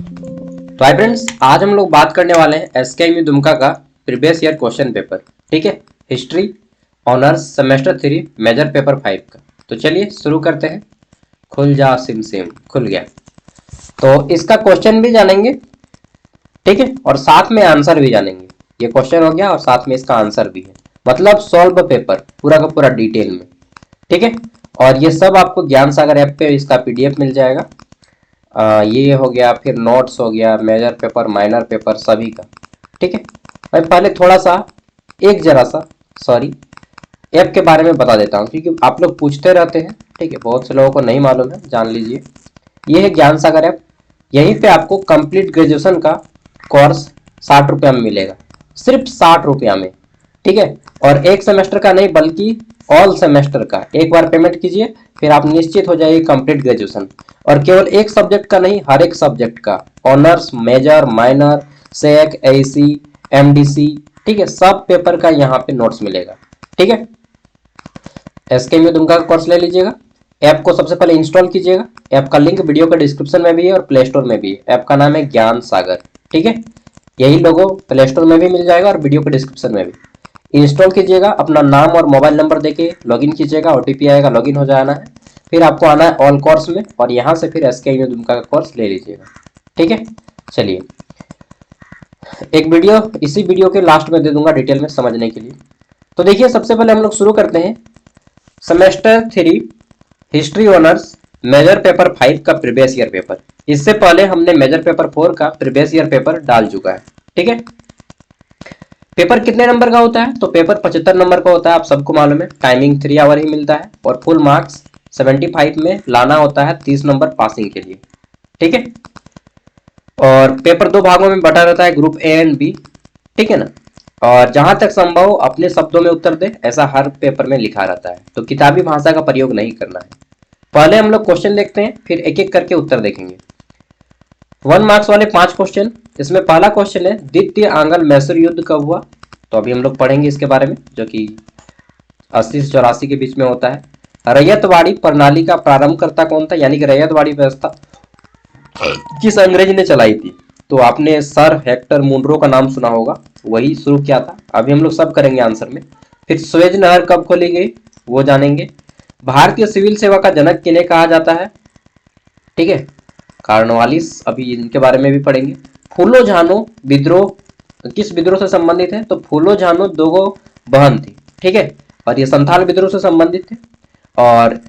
तो hi friends, आज हम लोग बात करने वाले हैं एसकेएमयू दुमका का प्रीवियस ईयर क्वेश्चन पेपर। ठीक है, history honours semester 3 major paper 5 का। तो चलिए शुरू करते हैं। खुल जा सिम सिम, खुल गया। तो इसका क्वेश्चन भी जानेंगे, ठीक है, और साथ में आंसर भी जानेंगे। ये क्वेश्चन हो गया और साथ में इसका आंसर भी है, मतलब सॉल्व पेपर पूरा का पूरा डिटेल में। ठीक है, और ये सब आपको ज्ञान सागर ऐप पे इसका पीडीएफ मिल जाएगा। ये हो गया, फिर नोट्स हो गया, मेजर पेपर माइनर पेपर सभी का। ठीक है, मैं पहले थोड़ा सा एक जरा सा सॉरी ऐप के बारे में बता देता हूँ, क्योंकि आप लोग पूछते रहते हैं। ठीक है, बहुत से लोगों को नहीं मालूम है, जान लीजिए। ये है ज्ञान सागर ऐप। यहीं पे आपको कंप्लीट ग्रेजुएशन का कोर्स 60 रुपया में मिलेगा, सिर्फ 60 रुपया में। ठीक है, और एक सेमेस्टर का नहीं बल्कि ऑल सेमेस्टर का एक बार पेमेंट कीजिए, फिर आप निश्चित हो जाइए कंप्लीट ग्रेजुएशन। और केवल एक सब्जेक्ट का नहीं, हर एक सब्जेक्ट का, ऑनर्स मेजर माइनर सेक एसी एमडीसी, ठीक है, सब पेपर का यहाँ पे नोट्स मिलेगा। ठीक है, एसकेएमयू दुमका का कोर्स ले लीजिएगा। ऐप को सबसे पहले इंस्टॉल कीजिएगा। ऐप का लिंक वीडियो के डिस्क्रिप्शन में भी है और प्ले स्टोर में भी है। ऐप का नाम है ज्ञान सागर। ठीक है, यही लोगो प्ले स्टोर में भी मिल जाएगा और वीडियो के डिस्क्रिप्शन में भी। इंस्टॉल कीजिएगा, अपना नाम और मोबाइल नंबर देके लॉगिन कीजिएगा, ओटीपी आएगा, लॉगिन हो जाना है। फिर आपको आना है ऑल कोर्स में और यहाँ से फिर एसकेएमयू दुमका का कोर्स ले लीजिएगा। ठीक है, चलिए एक वीडियो इसी वीडियो के लास्ट में दे दूंगा डिटेल में समझने के लिए। तो देखिए, सबसे पहले हम लोग शुरू करते हैं semester 3 history honours major paper 5 का प्रीवियस ईयर पेपर। इससे पहले हमने मेजर पेपर 4 का प्रीवियस ईयर पेपर डाल चुका है। ठीक है, पेपर कितने नंबर का होता है? तो पेपर 75 नंबर का होता है, आप सबको मालूम है। टाइमिंग 3 आवर ही मिलता है और फुल मार्क्स 75 में लाना होता है 30 नंबर पासिंग के लिए। ठीक है, और पेपर दो भागों में बटा रहता है, ग्रुप ए एंड बी। ठीक है ना, और जहां तक संभव अपने शब्दों में उत्तर दे, ऐसा हर पेपर में लिखा रहता है। तो किताबी भाषा का प्रयोग नहीं करना है। पहले हम लोग क्वेश्चन देखते हैं, फिर एक एक करके उत्तर देखेंगे। 1 मार्क्स वाले 5 क्वेश्चन। इसमें पहला क्वेश्चन है, द्वितीय आंग्ल मैसूर युद्ध कब हुआ? तो अभी हम लोग पढ़ेंगे इसके बारे में, जो कि 80 से 84 के बीच में होता है। रैयतवाड़ी प्रणाली का प्रारंभकर्ता कौन था? यानी कि रैयतवाड़ी व्यवस्था किस अंग्रेज ने चलाई थी? तो आपने सर हेक्टर मुनरो का नाम सुना होगा, वही शुरू किया था। अभी हम लोग सब करेंगे आंसर में। फिर स्वेज नहर कब खोली गई, वो जानेंगे। भारतीय सिविल सेवा का जनक किन्हें कहा जाता है? ठीक है, कार्नवालिस, अभी इनके बारे में भी पढ़ेंगे। फूलो झानो विद्रोह किस विद्रोह से संबंधित है? तो फूलो झानो दो बहन थी। ठीक है, और ये संथाल विद्रोह से संबंधित थे। और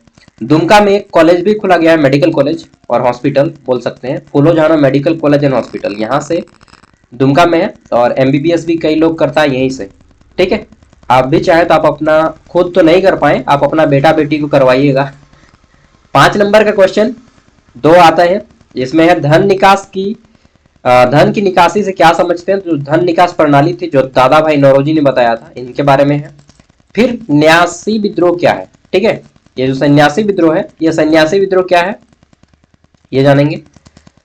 दुमका में एक कॉलेज भी खुला गया है, मेडिकल कॉलेज और हॉस्पिटल बोल सकते हैं, फूलो झानो मेडिकल कॉलेज एंड हॉस्पिटल, यहाँ से दुमका में है। और एमबीबीएस भी कई लोग करता है यहीं से। ठीक है, आप भी चाहे तो आप अपना खुद तो नहीं कर पाए, आप अपना बेटा बेटी को करवाइएगा। 5 नंबर का क्वेश्चन दो आता है, इसमें है धन निकास की धन की निकासी से क्या समझते हैं? जो धन निकास प्रणाली थी, जो दादा भाई नौरोजी ने बताया था, इनके बारे में है। फिर न्यासी विद्रोह क्या है? ठीक है, ये जो सन्यासी विद्रोह है, ये सन्यासी विद्रोह क्या है ये जानेंगे।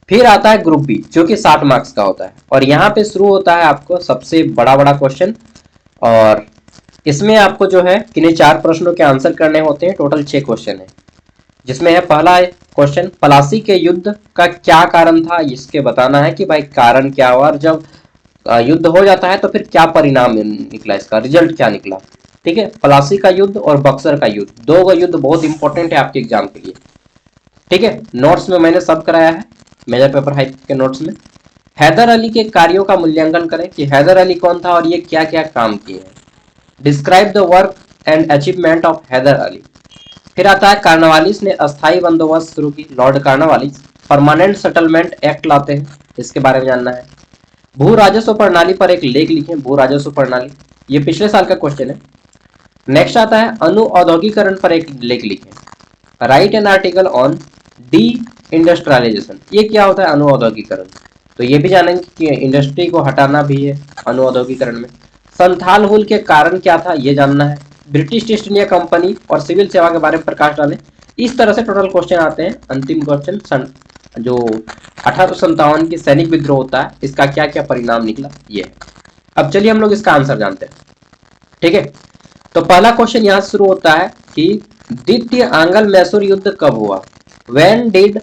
फिर आता है ग्रुप बी, जो कि 60 मार्क्स का होता है, और यहाँ पे शुरू होता है आपको सबसे बड़ा बड़ा क्वेश्चन। और इसमें आपको जो है किन्हीं 4 प्रश्नों के आंसर करने होते हैं। टोटल 6 क्वेश्चन है, जिसमें है पहला क्वेश्चन, पलासी के युद्ध का क्या कारण था? इसके बताना है कि भाई कारण क्या हुआ, और जब युद्ध हो जाता है तो फिर क्या परिणाम निकला, इसका रिजल्ट क्या निकला। ठीक है, पलासी का युद्ध और बक्सर का युद्ध, दो युद्ध बहुत इंपॉर्टेंट है आपके एग्जाम के लिए। ठीक है, नोट्स में मैंने सब कराया है, मेजर पेपर 5 के नोट्स में। हैदर अली के कार्यों का मूल्यांकन करें कि हैदर अली कौन था और ये क्या क्या काम किए हैं। Describe the work and achievement of Hyder Ali. फिर आता है कार्नवालिस ने अस्थायी बंदोबस्त शुरू की, Lord Cornwallis. Permanent settlement act लाते हैं, इसके बारे में जानना है। भू राजस्व प्रणाली पर एक लेख लिखें, भू राजस्व प्रणाली, ये पिछले साल का क्वेश्चन है। नेक्स्ट आता है अनु औद्योगिकरण पर एक लेख लिखें। Write an article on deindustrialisation, ये क्या होता है अनु औद्योगिकरण, तो ये भी जानेंगे कि इंडस्ट्री को हटाना भी है अनु औद्योगिकरण में। संथाल हुल के कारण क्या था, ये जानना है। ब्रिटिश ईस्ट इंडिया कंपनी और सिविल सेवा के बारे में प्रकाश डालें। इस तरह से टोटल क्वेश्चन आते हैं। अंतिम क्वेश्चन, जो 1857 की सैनिक विद्रोह होता है, इसका क्या क्या परिणाम निकला, ये है। अब चलिए हम लोग इसका आंसर जानते हैं। ठीक है, तो पहला क्वेश्चन यहाँ शुरू होता है कि द्वितीय आंग्ल मैसूर युद्ध कब हुआ? When did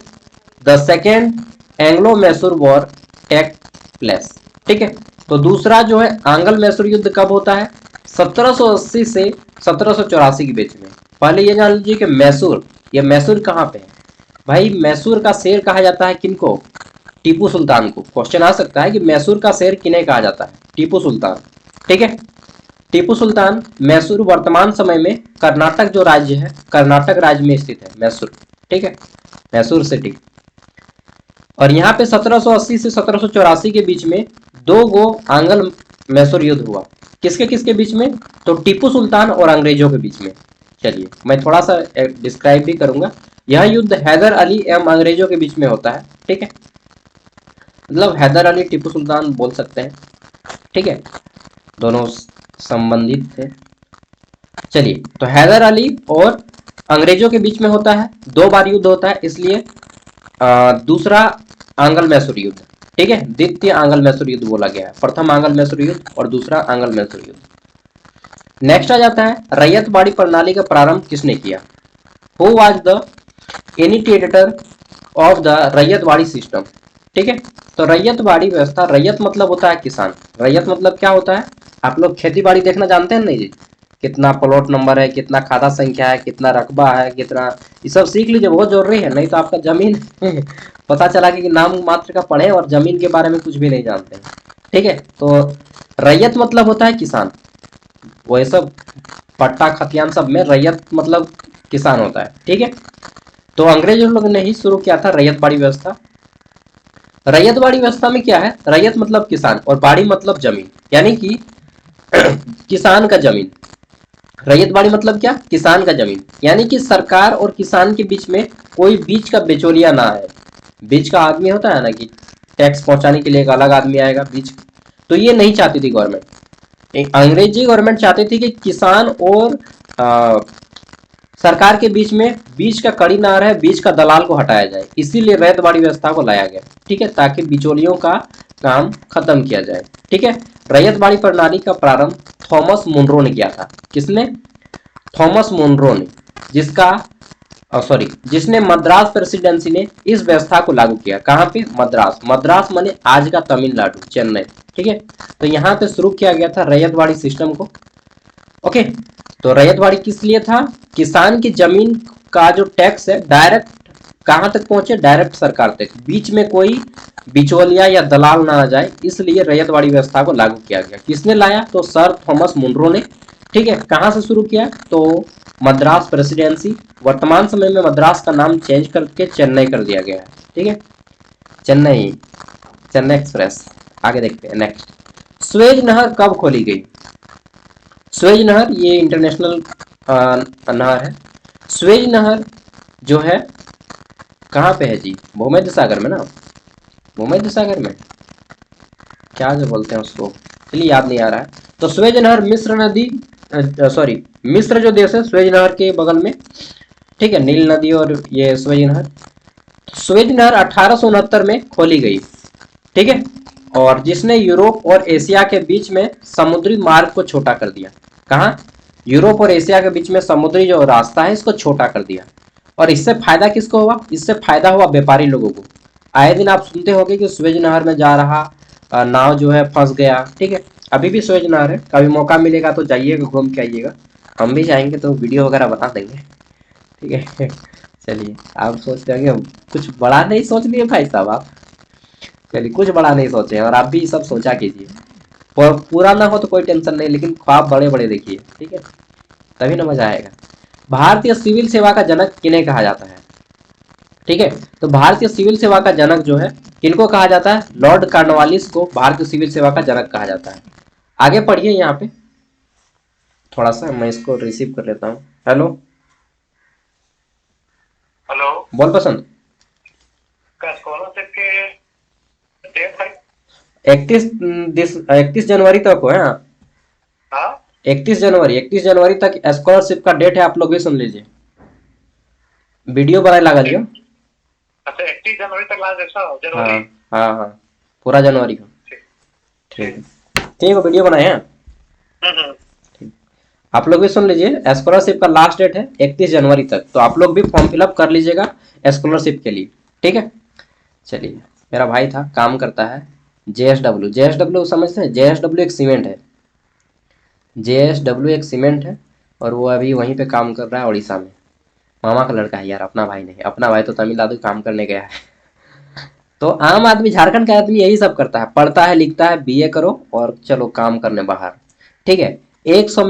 the second Anglo Mysore war take place. ठीक है, तो दूसरा जो है आंग्ल मैसूर युद्ध कब होता है? 1780 से 1784 के बीच में। पहले ये जान लीजिए कि मैसूर, ये मैसूर कहाँ पे है भाई? मैसूर का शेर कहा जाता है किनको? टीपू सुल्तान को। क्वेश्चन आ सकता है कि मैसूर का शेर किन्हें कहा जाता है? टीपू सुल्तान। ठीक है, टीपू सुल्तान मैसूर वर्तमान समय में कर्नाटक जो राज्य है, कर्नाटक राज्य में स्थित है मैसूर। ठीक है, मैसूर सिटी। और यहाँ पे 1780 से 1784 के बीच में दो गो आंग्ल मैसूर युद्ध हुआ। किसके किसके बीच में? तो टीपू सुल्तान और अंग्रेजों के बीच में। चलिए मैं थोड़ा सा डिस्क्राइब भी करूंगा। यह युद्ध हैदर अली एवं अंग्रेजों के बीच में होता है। ठीक है, मतलब हैदर अली टीपू सुल्तान बोल सकते हैं। ठीक है, दोनों संबंधित थे। चलिए, तो हैदर अली और अंग्रेजों के बीच में होता है, 2 बार युद्ध होता है, इसलिए दूसरा आंग्ल मैसूर युद्ध। ठीक है, द्वितीय आंग्ल मैसूर युद्ध बोला गया है। प्रथम आंग्ल मैसूर युद्ध और दूसरा आंग्ल मैसूर युद्ध। नेक्स्ट आ जाता है रैयतवाड़ी प्रणाली का प्रारंभ किसने किया? Who was the initiator of the ryotwari system? ठीक है, तो रैयतवाड़ी व्यवस्था, रैयत मतलब होता है किसान। रैयत मतलब क्या होता है? आप लोग खेती बाड़ी देखना जानते हैं नहीं जी? कितना प्लॉट नंबर है, कितना खाता संख्या है, कितना रकबा है, कितना, ये सब सीख लीजिए, बहुत जरूरी है। नहीं तो आपका जमीन पता चला कि नाम मात्र का पढ़े और जमीन के बारे में कुछ भी नहीं जानते हैं। ठीक है, तो रैयत मतलब होता है किसान। वो सब पट्टा खतियान सब में रैयत मतलब किसान होता है। ठीक है, तो अंग्रेजों लोग ने ही शुरू किया था रैयतवाड़ी व्यवस्था। रैयतवाड़ी व्यवस्था में क्या है? रैयत मतलब किसान और बाड़ी मतलब जमीन, यानी कि किसान का जमीन। रैयतवाड़ी मतलब क्या? किसान का जमीन, यानी कि सरकार और किसान के बीच में कोई बीच का बिचौलिया ना है। बीच का आदमी होता है ना कि टैक्स पहुंचाने के लिए एक अलग आदमी आएगा बीच, तो ये नहीं चाहती थी गवर्नमेंट। एक अंग्रेजी गवर्नमेंट चाहती थी कि किसान और सरकार के बीच में बीच का कड़ी ना रहे, बीच का दलाल को हटाया जाए, इसीलिए रैयतवाड़ी व्यवस्था को लाया गया। ठीक है, ताकि बिचौलियों का काम खत्म किया जाए। ठीक है, रैयतवाड़ी प्रणाली का प्रारंभ थॉमस मुनरो ने किया था। किसने? थॉमस मुनरो ने, जिसने मद्रास प्रेसिडेंसी ने इस व्यवस्था को लागू किया। कहाँ पे? मद्रास। मद्रास माने आज का तमिलनाडु, चेन्नई। ठीक है, तो यहाँ पे शुरू किया गया था रैयतवाड़ी सिस्टम को। ओके, तो रैयतवाड़ी किस लिए था? किसान की जमीन का जो टैक्स है डायरेक्ट कहां तक पहुंचे? डायरेक्ट सरकार तक, बीच में कोई बिचौलिया या दलाल ना आ जाए, इसलिए रैयतवाड़ी व्यवस्था को लागू किया गया। किसने लाया? तो सर थॉमस मुनरो ने। ठीक है, कहां से शुरू किया? तो मद्रास प्रेसिडेंसी। वर्तमान समय में मद्रास का नाम चेंज करके चेन्नई कर दिया गया है। ठीक है, चेन्नई, चेन्नई एक्सप्रेस। आगे देखते हैं नेक्स्ट। स्वेज नहर कब खोली गई? स्वेज नहर ये इंटरनेशनल नहर है। स्वेज नहर जो है कहाँ पे है जी? भूमध्य सागर में ना, भूमध्य सागर में, क्या जो बोलते हैं उसको, चलिए याद नहीं आ रहा है। तो स्वेज नहर मिस्र नदी, मिस्र जो देश है स्वेज नहर के बगल में। ठीक है, नील नदी और ये स्वेज नहर। स्वेज नहर 1869 में खोली गई। ठीक है, और जिसने यूरोप और एशिया के बीच में समुद्री मार्ग को छोटा कर दिया। कहाँ? यूरोप और एशिया के बीच में समुद्री जो रास्ता है इसको छोटा कर दिया। और इससे फायदा किसको हुआ? इससे फायदा हुआ व्यापारी लोगों को। आए दिन आप सुनते होंगे कि स्वेज नहर में जा रहा नाव जो है फंस गया। ठीक है, अभी भी स्वेज नहर है, कभी मौका मिलेगा तो जाइएगा, घूम के आइएगा। हम भी जाएंगे तो वीडियो वगैरह बता देंगे। ठीक है चलिए, आप सोचते होंगे कुछ बड़ा नहीं सोच लिए भाई साहब आप। चलिए, कुछ बड़ा नहीं सोचे और आप भी सब सोचा कीजिए। पूरा ना हो तो कोई टेंशन नहीं, लेकिन ख्वाब बड़े बड़े देखिए। ठीक है, तभी ना मजा आएगा। भारतीय सिविल सेवा का जनक किन्हें कहा जाता है? ठीक है, तो भारतीय सिविल सेवा का जनक जो है किनको कहा जाता है? लॉर्ड कॉर्नवालिस को भारतीय सिविल सेवा का जनक कहा जाता है। आगे पढ़िए, यहाँ पे थोड़ा सा मैं इसको रिसीव कर लेता हूँ। हेलो हेलो, बोल पसंद। क्या स्कॉलरशिप के डेट है? 31 जनवरी तक हो है। हाँ, 31 जनवरी तक स्कॉलरशिप का डेट है। आप लोग भी सुन लीजिए, वीडियो बनाए लगा लियो। अच्छा 31 जनवरी तक लास्ट, ऐसा हाँ जनवरी? हाँ हाँ, पूरा जनवरी को। ठीक ठीक ठीक। है, ठीक है, वीडियो बनाए हैं। हम्म। ठीक, आप लोग भी सुन लीजिए, स्कॉलरशिप का लास्ट डेट है 31 जनवरी तक, तो आप लोग भी फॉर्म फिलअप कर लीजिएगा स्कॉलरशिप के लिए। ठीक है, चलिए मेरा भाई था, काम करता है JSW। JSW समझते हैं? JSW एक सीमेंट है, JSW एक सीमेंट है, और वो अभी वहीं पे काम कर रहा है उड़ीसा में। मामा का लड़का है यार, अपना भाई नहीं। अपना भाई तो तमिलनाडु काम करने गया है। तो आम आदमी, झारखंड का आदमी यही सब करता है, पढ़ता है, लिखता है, BA करो और चलो काम करने बाहर। ठीक है। 100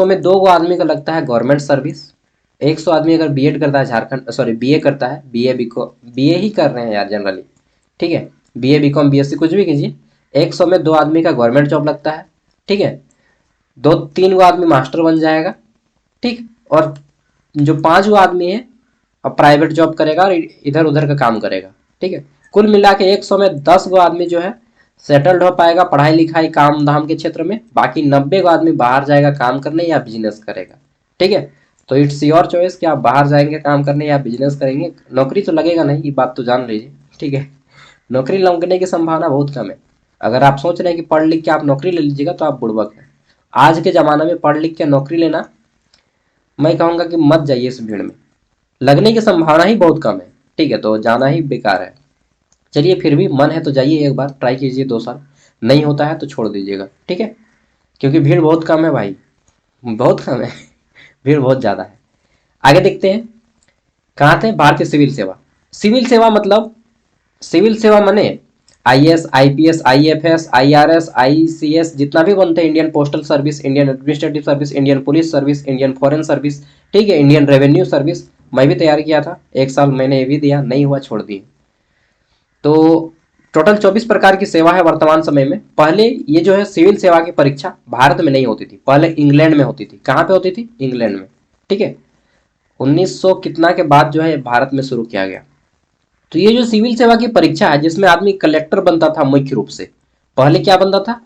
में 2 गो आदमी का लगता है गवर्नमेंट सर्विस। 100 आदमी अगर बीएड करता है, झारखंड सॉरी BA करता है, BA ही कर रहे हैं यार जनरली। ठीक है। BA BCom BSc कुछ भी कीजिए, 100 में 2 आदमी का गवर्नमेंट जॉब लगता है। ठीक है। 2-3 गो आदमी मास्टर बन जाएगा। ठीक। और जो 5 गो आदमी है अब प्राइवेट जॉब करेगा और इधर उधर का काम करेगा। ठीक है। कुल मिला के 100 में 10 गो आदमी जो है सेटल्ड हो पाएगा पढ़ाई लिखाई काम धाम के क्षेत्र में। बाकी 90 गो आदमी बाहर जाएगा काम करने या बिजनेस करेगा। ठीक है। तो इट्स योर चॉइस कि आप बाहर जाएंगे काम करने या बिजनेस करेंगे। नौकरी तो लगेगा नहीं, ये बात तो जान लीजिए। ठीक है। नौकरी लगने की संभावना बहुत कम है। अगर आप सोच रहे हैं कि पढ़ लिख के आप नौकरी ले लीजिएगा तो आप बुड़बक हैं। आज के ज़माना में पढ़ लिख के नौकरी लेना, मैं कहूँगा कि मत जाइए इस भीड़ में, लगने की संभावना ही बहुत कम है। ठीक है। तो जाना ही बेकार है। चलिए फिर भी मन है तो जाइए, एक बार ट्राई कीजिए, 2 साल नहीं होता है तो छोड़ दीजिएगा। ठीक है। क्योंकि भीड़ बहुत कम है भाई, बहुत कम है। भीड़ बहुत ज़्यादा है। आगे देखते हैं, कहाँ थे? भारतीय सिविल सेवा। सिविल सेवा मतलब, सिविल सेवा माने IAS IPS IFS IRS ICS जितना भी बनते हैं, Indian postal service, Indian administrative service, Indian police service, Indian foreign service. ठीक है। इंडियन रेवेन्यू सर्विस, मैं भी तैयार किया था 1 साल, मैंने ये भी दिया, नहीं हुआ छोड़ दिए। तो टोटल 24 प्रकार की सेवा है वर्तमान समय में। पहले ये जो है सिविल सेवा की परीक्षा भारत में नहीं होती थी, पहले इंग्लैंड में होती थी। कहाँ पे होती थी? इंग्लैंड में। ठीक है। 1900 कितना के बाद जो है भारत में शुरू किया गया। तो ये जो सिविल सेवा की परीक्षा है जिसमें आदमी कलेक्टर बनता था मुख्य रूप से, पहले क्या बनता था?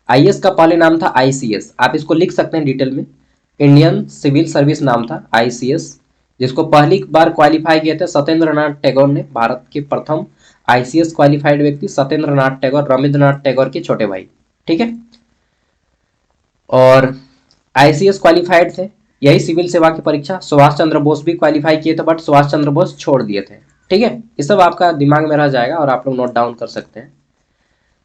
IS का पहले नाम था ICS। आप इसको लिख सकते हैं डिटेल में, इंडियन सिविल सर्विस नाम था ICS, जिसको पहली बार क्वालिफाई किए थे सत्येंद्र नाथ टैगोर ने। भारत के प्रथम ICS क्वालिफाइड व्यक्ति सत्येंद्र नाथ टैगोर, रविंद्रनाथ टैगोर के छोटे भाई। ठीक है। और ICS क्वालिफाइड थे, यही सिविल सेवा की परीक्षा सुभाष चंद्र बोस भी क्वालिफाई किए थे, बट सुभाष चंद्र बोस छोड़ दिए थे। ठीक है। ये सब आपका दिमाग में रह जाएगा और आप लोग नोट डाउन कर सकते हैं।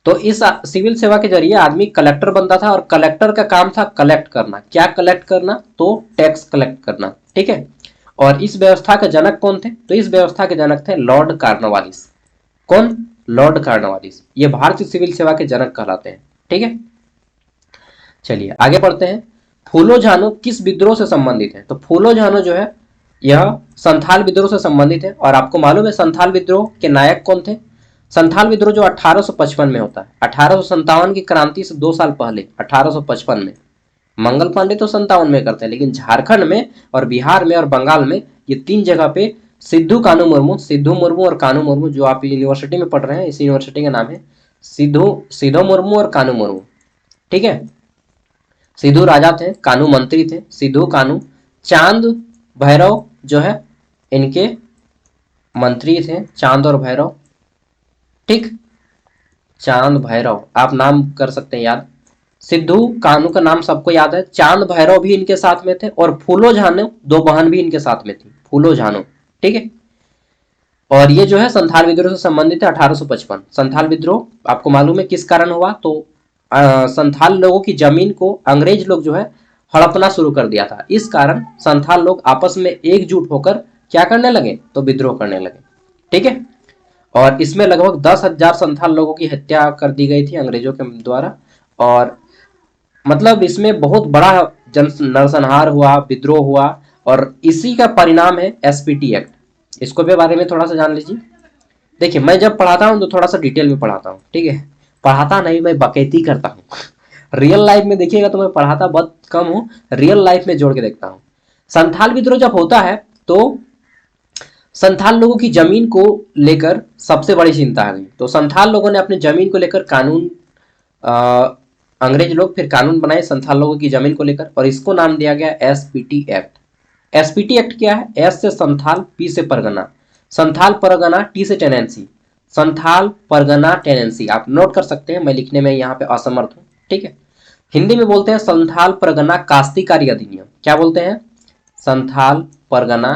तो इस सिविल सेवा के जरिए आदमी कलेक्टर बनता था, और कलेक्टर का काम था कलेक्ट करना। क्या कलेक्ट करना? तो टैक्स कलेक्ट करना। ठीक है। और इस व्यवस्था के जनक कौन थे? तो इस व्यवस्था के जनक थे लॉर्ड कॉर्नवालिस। कौन? Lord Cornwallis. ये भारतीय सिविल सेवा के जनक कहलाते हैं। ठीक है। चलिए आगे पढ़ते हैं। फूलो झानो किस विद्रोह से संबंधित है? तो फूलो झानो जो है यह संथाल विद्रोह से संबंधित है। और आपको मालूम है संथाल विद्रोह के नायक कौन थे? संथाल विद्रोह जो 1855 में होता है, 1857 की क्रांति से 2 साल पहले 1855 में। मंगल पांडे तो 57 में करते हैं, लेकिन झारखंड में और बिहार में और बंगाल में ये 3 जगह पे सिद्धू मुर्मू और कानू मुर्मू, जो आप यूनिवर्सिटी में पढ़ रहे हैं, इस यूनिवर्सिटी का नाम है सिद्धू मुर्मू और कानू मुर्मू। ठीक है। सिद्धू राजा थे, कानू मंत्री थे। सिद्धू कानू, चांद भैरव जो है इनके मंत्री थे, चांद और भैरव। ठीक। चांद भैरव आप नाम कर सकते हैं याद। सिद्धू कानू का नाम सबको याद है। चांद भैरव भी इनके साथ में थे, और फूलो झानो 2 बहन भी इनके साथ में थी, फूलो झानो। ठीक है। और ये जो है संथाल विद्रोह से संबंधित है 1855। संथाल विद्रोह आपको मालूम है किस कारण हुआ? तो संथाल लोगों की जमीन को अंग्रेज लोग जो है हड़पना शुरू कर दिया था। इस कारण संथाल लोग आपस में एकजुट होकर क्या करने लगे? तो विद्रोह करने लगे। ठीक है। और इसमें लगभग 10,000 संथाल लोगों की हत्या कर दी गई थी अंग्रेजों के द्वारा। और मतलब इसमें बहुत बड़ा जन नरसंहार हुआ, विद्रोह हुआ, और इसी का परिणाम है SPT एक्ट। इसको भी बारे में थोड़ा सा जान लीजिए। देखिए मैं जब पढ़ाता हूँ तो थोड़ा सा डिटेल में पढ़ाता हूँ। ठीक है। पढ़ाता नहीं, मैं बकैती करता हूँ। रियल लाइफ में देखिएगा तो मैं पढ़ाता बहुत कम हूँ, रियल लाइफ में जोड़ के देखता हूँ। संथाल विद्रोह जब होता है तो संथाल लोगों की जमीन को लेकर सबसे बड़ी चिंता आ गई। तो संथाल लोगों ने अपनी जमीन को लेकर कानून, अंग्रेज लोग फिर कानून बनाए संथाल लोगों की जमीन को लेकर, और इसको नाम दिया गया SPT एक्ट। SPT एक्ट क्या है? S से संथाल, P से परगना, संथाल परगना, T से टेनेंसी, संथाल परगना टेनेंसी। आप नोट कर सकते हैं, मैं लिखने में यहाँ पे असमर्थ हूँ। ठीक है। हिंदी में बोलते हैं संथाल परगना काश्तीकारी अधिनियम। क्या बोलते हैं? संथाल परगना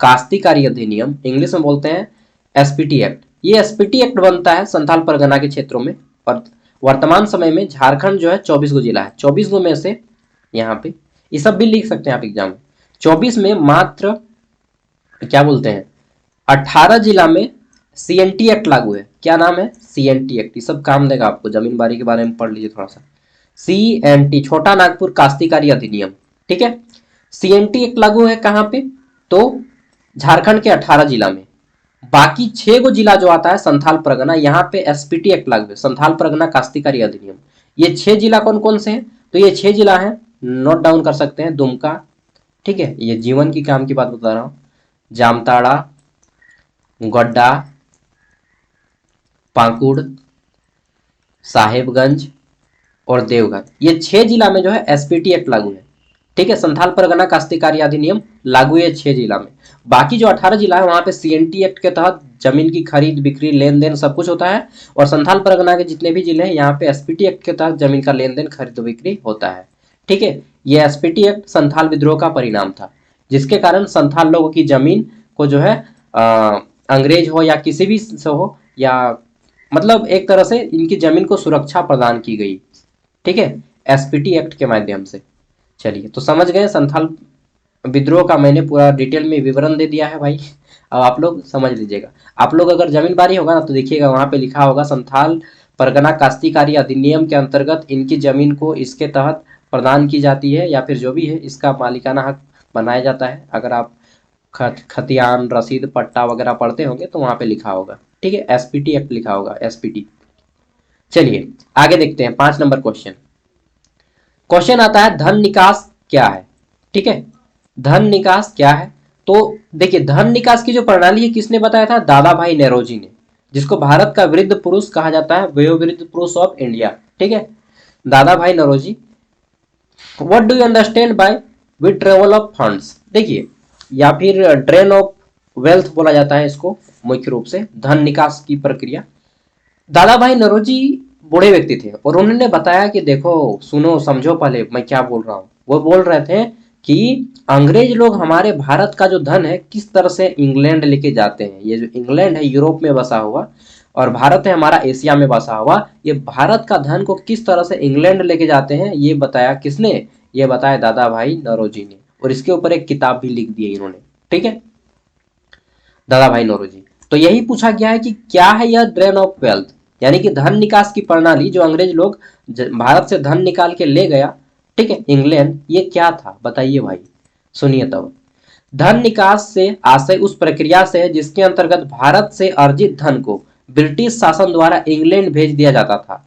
काश्तीकारी अधिनियम। इंग्लिश में बोलते हैं SPT एक्ट। ये एसपीटी एक्ट बनता है संथाल परगना के क्षेत्रों में, और वर्तमान समय में झारखंड जो है 24 गो जिला है, 24 गो में से यहाँ पे ये सब भी लिख सकते हैं आप एग्जाम में, 24 में मात्र क्या बोलते हैं 18 जिला में सीएनटी एक्ट लागू है। क्या नाम है? CNT act. ये सब काम देगा आपको, जमीन बारी के बारे में पढ़ लीजिए थोड़ा सा। सीएनटी, छोटा नागपुर काश्तकारी अधिनियम, ठीक है। सीएनटी एक्ट लागू है कहाँ पे? तो झारखंड के 18 जिला में। बाकी 6 गो जिला जो आता है संथाल परगना, यहाँ पे एसपीटी एक्ट लागू है, संथाल परगना काश्तकारी अधिनियम। ये 6 जिला कौन कौन से हैं? तो ये 6 जिला हैं, नोट डाउन कर सकते हैं। दुमका, ठीक है, ये जीवन की काम की बात बता रहा हूँ, जामताड़ा, गोड्डा, पाकुड़, साहेबगंज और देवघर, ये 6 जिला में जो है एसपीटी एक्ट लागू है, ठीक है। संथाल परगना काश्तकारी अधिनियम लागू है 6 जिला में। बाकी जो 18 जिला है वहां पे सीएनटी एक्ट के तहत जमीन की खरीद बिक्री लेन देन सब कुछ होता है, और संथाल परगना के जितने भी जिले हैं यहाँ पे एसपीटी एक्ट के तहत जमीन का लेन देन खरीद बिक्री होता है, ठीक है। ये एसपीटी एक्ट संथाल विद्रोह का परिणाम था, जिसके कारण संथाल लोगों की जमीन को जो है अंग्रेज हो या किसी भी से हो, या मतलब एक तरह से इनकी जमीन को सुरक्षा प्रदान की गई, ठीक है, एसपीटी एक्ट के माध्यम से। चलिए, तो समझ गए संथाल विद्रोह का मैंने पूरा डिटेल में विवरण दे दिया है भाई। अब आप लोग समझ लीजिएगा। आप लोग अगर जमीन बारी होगा ना तो देखिएगा वहां पे लिखा होगा संथाल परगना काश्तकारी अधिनियम के अंतर्गत इनकी जमीन को इसके तहत प्रदान की जाती है, या फिर जो भी है इसका मालिकाना हक बनाया जाता है। अगर आप खतियान रसीद पट्टा वगैरह पढ़ते होंगे तो वहां पे लिखा होगा, ठीक है, एसपीटी एक्ट लिखा होगा, एसपीटी। चलिए आगे देखते हैं 5 नंबर क्वेश्चन। क्वेश्चन आता है धन निकास क्या है, ठीक है। धन निकास क्या है? तो देखिए, धन निकास की जो प्रणाली है किसने बताया था? दादा भाई नेरोजी ने, जिसको भारत का वृद्ध पुरुष कहा जाता है, वयोवृद्ध पुरुष ऑफ इंडिया, ठीक है, Dadabhai Naoroji. What do you understand by withdrawal of funds? देखिए, या फिर ड्रेन ऑफ वेल्थ बोला जाता है इसको, मुख्य रूप से धन निकास की प्रक्रिया। दादा भाई नौरोजी बूढ़े व्यक्ति थे और उन्होंने बताया कि देखो सुनो समझो, पहले मैं क्या बोल रहा हूँ। वो बोल रहे थे कि अंग्रेज लोग हमारे भारत का जो धन है किस तरह से इंग्लैंड लेके जाते हैं। ये जो इंग्लैंड है यूरोप में बसा हुआ, और भारत है हमारा एशिया में बसा हुआ, ये भारत का धन को किस तरह से इंग्लैंड लेके जाते हैं, ये बताया किसने? ये बताया दादा भाई नौरोजी ने, और इसके ऊपर एक किताब भी लिख दी है इन्होंने, ठीक है, दादा भाई नौरोजी। तो यही पूछा गया है कि क्या है यह ड्रेन ऑफ वेल्थ, यानी कि धन निकास की प्रणाली जो अंग्रेज लोग भारत से धन निकाल के ले गया, ठीक है, इंग्लैंड, ये क्या था बताइए भाई, सुनिए तब। धन निकास से आशय उस प्रक्रिया से है जिसके अंतर्गत भारत से अर्जित धन को ब्रिटिश शासन द्वारा इंग्लैंड भेज दिया जाता था,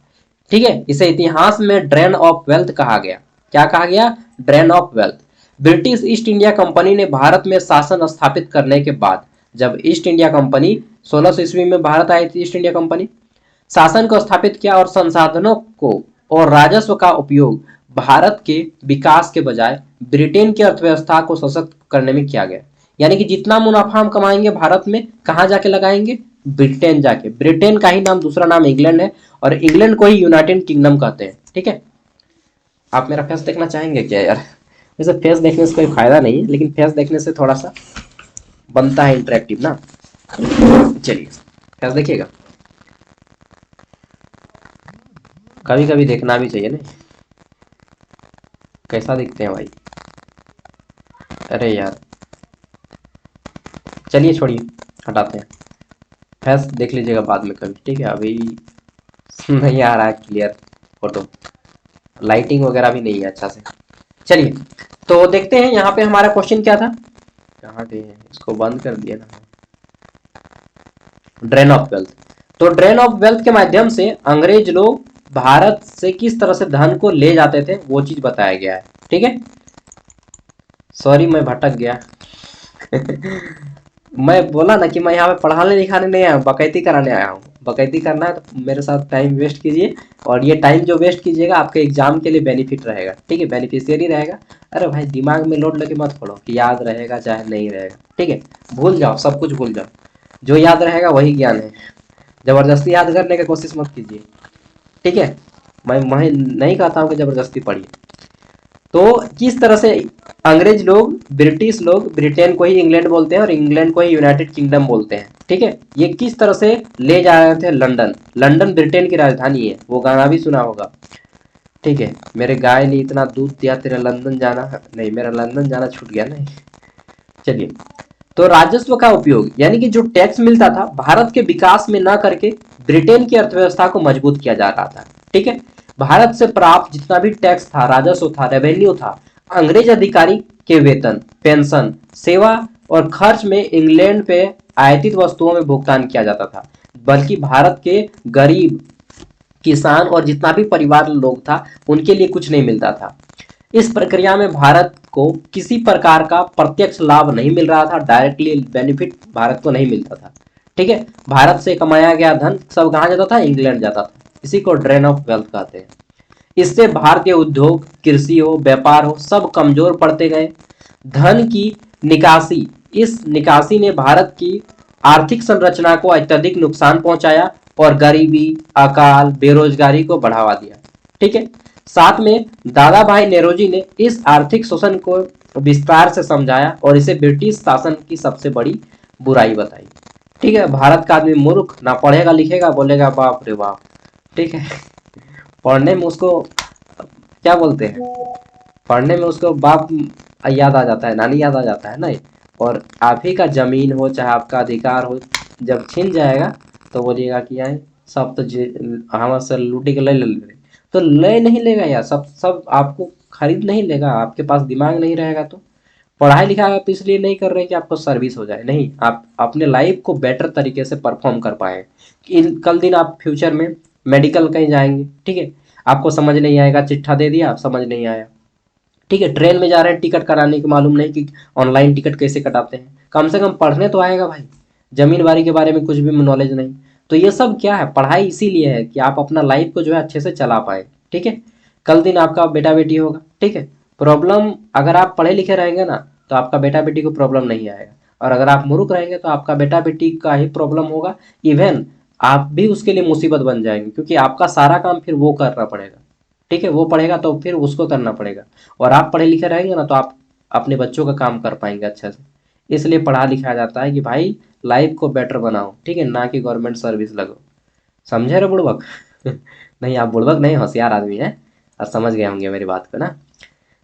ठीक है। इसे इतिहास में ड्रेन ऑफ वेल्थ कहा गया। क्या कहा गया? Drain of wealth. British east India company ने भारत में शासन स्थापित करने के बाद, जब ईस्ट इंडिया कंपनी 1600 ईस्वी में भारत आई थी, ईस्ट इंडिया कंपनी शासन को स्थापित किया और संसाधनों को और राजस्व का उपयोग भारत के विकास के बजाय ब्रिटेन की अर्थव्यवस्था को सशक्त करने में किया गया। यानी कि जितना मुनाफा हम कमाएंगे भारत में कहाँ जाके लगाएंगे? ब्रिटेन जाके। ब्रिटेन का ही नाम दूसरा नाम इंग्लैंड है, और इंग्लैंड को ही यूनाइटेड किंगडम कहते हैं, ठीक है। आप मेरा फेस देखना चाहेंगे क्या यार? वैसे फेस देखने से कोई फायदा नहीं है, लेकिन फेस देखने से थोड़ा सा बनता है इंटरेक्टिव ना। चलिए फेस देखिएगा, कभी कभी देखना भी चाहिए ना, कैसा दिखते हैं भाई। अरे यार चलिए छोड़िए, हटाते हैं। फेस देख लीजिएगा बाद में कभी, ठीक है। अभी नहीं आ रहा है क्लियर फोटो, लाइटिंग वगैरह भी नहीं है अच्छा से। चलिए तो देखते हैं यहाँ पे हमारा क्वेश्चन क्या था, कहाँ गए हैं, इसको बंद कर दिया ना। Drain of wealth. तो ड्रेन ऑफ वेल्थ के माध्यम से अंग्रेज लोग भारत से किस तरह से धन को ले जाते थे वो चीज बताया गया है, ठीक है। सॉरी मैं भटक गया। मैं बोला ना कि मैं यहाँ पे पढ़ाने लिखाने नहीं आया हूँ, बकैती कराने आया हूँ। बकैती करना है तो मेरे साथ टाइम वेस्ट कीजिए, और ये टाइम जो वेस्ट कीजिएगा आपके एग्जाम के लिए बेनिफिट रहेगा, ठीक है, बेनिफिशियरी रहेगा। अरे भाई दिमाग में लोड लेके मत पढ़ो कि याद रहेगा चाहे नहीं रहेगा, ठीक है, भूल जाओ, सब कुछ भूल जाओ। जो याद रहेगा वही ज्ञान है, जबरदस्ती याद करने की कोशिश मत कीजिए, ठीक है। मैं नहीं कहता हूँ कि जबरदस्ती पढ़िए। तो किस तरह से अंग्रेज लोग, ब्रिटिश लोग ब्रिटेन को ही इंग्लैंड बोलते हैं और इंग्लैंड को ही यूनाइटेड किंगडम बोलते हैं, ठीक है। ये किस तरह से ले जा रहे थे लंदन, लंदन ब्रिटेन की राजधानी है, वो गाना भी सुना होगा, ठीक है। मेरे गाय ने इतना दूध दिया तेरा लंदन जाना, नहीं मेरा लंदन जाना छूट गया नहीं। चलिए, तो राजस्व का उपयोग यानी कि जो टैक्स मिलता था भारत के विकास में ना करके ब्रिटेन की अर्थव्यवस्था को मजबूत किया जा रहा था, ठीक है। भारत से प्राप्त जितना भी टैक्स था, राजस्व था, रेवेन्यू था, अंग्रेज अधिकारी के वेतन, पेंशन, सेवा और खर्च में इंग्लैंड पे आयातित वस्तुओं में भुगतान किया जाता था, बल्कि भारत के गरीब किसान और जितना भी परिवार लोग था उनके लिए कुछ नहीं मिलता था। इस प्रक्रिया में भारत को किसी प्रकार का प्रत्यक्ष लाभ नहीं मिल रहा था, डायरेक्टली बेनिफिट भारत को नहीं मिलता था, ठीक है। भारत से कमाया गया धन सब कहाँ जाता था, इंग्लैंड जाता था। इसी को ड्रेन ऑफ वेल्थ कहते हैं। इससे भारतीय उद्योग, कृषि हो, व्यापार हो, सब कमजोर पड़ते गए। धन की निकासी, इस निकासी ने भारत की आर्थिक संरचना को अत्यधिक नुकसान पहुंचाया और गरीबी, अकाल, बेरोजगारी को बढ़ावा दिया, ठीक है। साथ में दादा भाई नेरोजी ने इस आर्थिक शोषण को विस्तार से समझाया और इसे ब्रिटिश शासन की सबसे बड़ी बुराई बताई, ठीक है। भारत का आदमी मूर्ख, ना पढ़ेगा लिखेगा, बोलेगा बाप रे बाप, ठीक है। पढ़ने में उसको क्या बोलते हैं, पढ़ने में उसको बाप याद आ जाता है, नानी याद आ जाता है नहीं। और आप ही का जमीन हो चाहे आपका अधिकार हो, जब छीन जाएगा तो बोलिएगा कि यार सब तो हमसे लूटी के ले ले ले, तो ले नहीं लेगा यार, सब सब आपको खरीद नहीं लेगा। आपके पास दिमाग नहीं रहेगा तो पढ़ाई लिखाई आप इसलिए नहीं कर रहे कि आपको सर्विस हो जाए, नहीं, आप अपने लाइफ को बेटर तरीके से परफॉर्म कर पाए। कल दिन आप फ्यूचर में मेडिकल कहीं जाएंगे, ठीक है, आपको समझ नहीं आएगा, चिट्ठा दे दिया, आप समझ नहीं आया, ठीक है। ट्रेन में जा रहे हैं, टिकट कराने की मालूम नहीं कि ऑनलाइन टिकट कैसे कटाते हैं, कम से कम पढ़ने तो आएगा भाई। जमीन बारी के बारे में कुछ भी नॉलेज नहीं। तो ये सब क्या है, पढ़ाई इसीलिए है कि आप अपना लाइफ को जो है अच्छे से चला पाए, ठीक है। कल दिन आपका बेटा बेटी होगा, ठीक है, प्रॉब्लम, अगर आप पढ़े लिखे रहेंगे ना तो आपका बेटा बेटी को प्रॉब्लम नहीं आएगा, और अगर आप मूर्ख रहेंगे तो आपका बेटा बेटी का ही प्रॉब्लम होगा। इवन आप भी उसके लिए मुसीबत बन जाएंगे, क्योंकि आपका सारा काम फिर वो करना पड़ेगा, ठीक है। वो पढ़ेगा तो फिर उसको करना पड़ेगा, और आप पढ़े लिखे रहेंगे ना तो आप अपने बच्चों का काम कर पाएंगे अच्छे से। इसलिए पढ़ा लिखा जाता है कि भाई लाइफ को बेटर बनाओ, ठीक है, ना कि गवर्नमेंट सर्विस लगो। समझे रे बुड़बक? नहीं, आप बुड़बक नहीं, होशियार आदमी है और समझ गए होंगे मेरी बात को ना।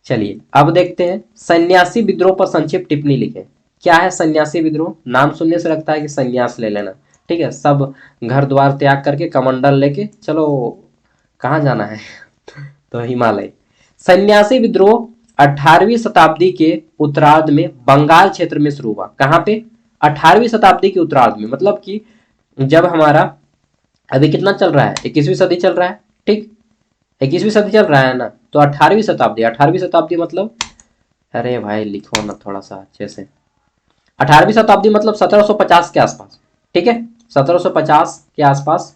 चलिए अब देखते हैं, सन्यासी विद्रोह पर संक्षिप्त टिप्पणी लिखें। क्या है सन्यासी विद्रोह? नाम सुनने से लगता है कि सन्यास ले लेना, ठीक है, सब घर द्वार त्याग करके कमंडल लेके चलो, कहाँ जाना है? तो हिमालय। सन्यासी विद्रोह 18वीं शताब्दी के उत्तरार्ध में बंगाल क्षेत्र में शुरू हुआ। कहाँ पे? 18वीं शताब्दी के उत्तरार्ध में, मतलब कि जब हमारा अभी कितना चल रहा है, 21वीं सदी चल रहा है, ठीक, 21वीं सदी चल रहा है ना, तो 18वीं शताब्दी, 18वीं शताब्दी मतलब, अरे भाई लिखो ना थोड़ा सा अच्छे से, 18वीं शताब्दी मतलब 1750 के आसपास, ठीक है, 1750 के आसपास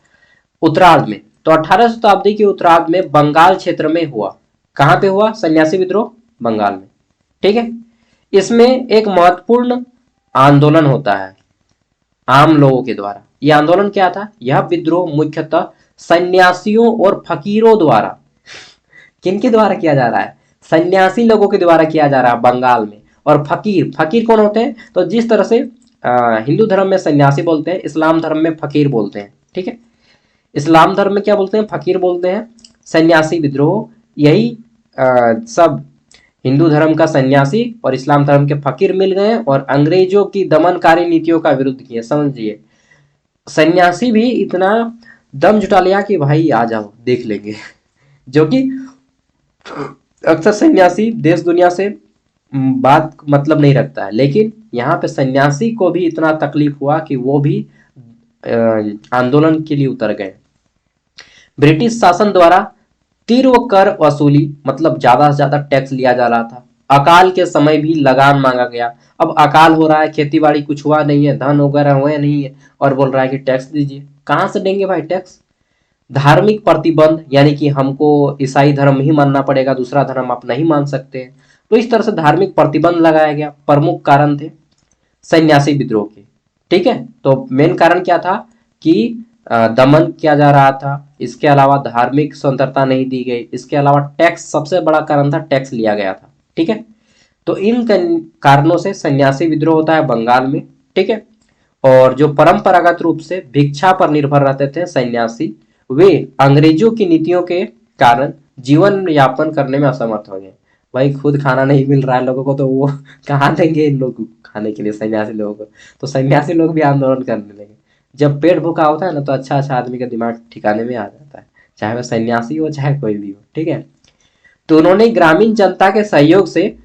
उत्तरार्ध में। तो 18वीं शताब्दी के उत्तरार्ध में बंगाल क्षेत्र में हुआ। कहाँ पे हुआ सन्यासी विद्रोह? बंगाल में, ठीक है। इसमें एक महत्वपूर्ण आंदोलन होता है आम लोगों के द्वारा। यह आंदोलन क्या था? यह विद्रोह मुख्यतः सन्यासियों और फकीरों द्वारा, किनके द्वारा किया जा रहा है? सन्यासी लोगों के द्वारा किया जा रहा है बंगाल में। और फकीर, फकीर कौन होते हैं? तो जिस तरह से हिंदू धर्म में सन्यासी बोलते हैं, इस्लाम धर्म में फकीर बोलते हैं, ठीक है। इस्लाम धर्म में क्या बोलते हैं? फकीर बोलते हैं। सन्यासी विद्रोह, यही सब हिंदू धर्म का सन्यासी और इस्लाम धर्म के फकीर मिल गए और अंग्रेजों की दमनकारी नीतियों का विरुद्ध किए। समझिए, सन्यासी भी इतना दम जुटा लिया कि भाई आ जाओ देख लेंगे। जो कि अक्सर सन्यासी देश दुनिया से बात मतलब नहीं रखता है, लेकिन यहाँ पे सन्यासी को भी इतना तकलीफ हुआ कि वो भी आंदोलन के लिए उतर गए। ब्रिटिश शासन द्वारा तीव्र कर वसूली, मतलब ज्यादा से ज्यादा टैक्स लिया जा रहा था। अकाल के समय भी लगान मांगा गया। अब अकाल हो रहा है, खेती बाड़ी कुछ हुआ नहीं है, धन वगैरह हुए नहीं है, और बोल रहा है कि टैक्स दीजिए। कहाँ से देंगे भाई टैक्स? धार्मिक प्रतिबंध, यानी कि हमको ईसाई धर्म ही मानना पड़ेगा, दूसरा धर्म आप नहीं मान सकते। तो इस तरह से धार्मिक प्रतिबंध लगाया गया। प्रमुख कारण थे सन्यासी विद्रोह के, ठीक है। तो मेन कारण क्या था कि दमन किया जा रहा था। इसके अलावा धार्मिक स्वतंत्रता नहीं दी गई। इसके अलावा टैक्स, सबसे बड़ा कारण था टैक्स लिया गया था। ठीक है, तो इन कारणों से सन्यासी विद्रोह होता है बंगाल में। ठीक है, और जो परंपरागत रूप से भिक्षा पर निर्भर रहते थे सन्यासी, वे अंग्रेजों की नीतियों के कारण जीवन यापन करने में असमर्थ हो गए। भाई खुद खाना नहीं मिल रहा है लोगों को, तो वो कहाँ देंगे इन लोग खाने के लिए, सन्यासी लोगों को। तो सन्यासी लोग भी आंदोलन करने लगे। जब पेट भूखा होता है ना, तो अच्छा अच्छा आदमी का दिमाग ठिकाने में आ जाता है, चाहे वह सन्यासी हो चाहे कोई भी हो। ठीक है, तो उन्होंने ग्रामीण जनता के सहयोग से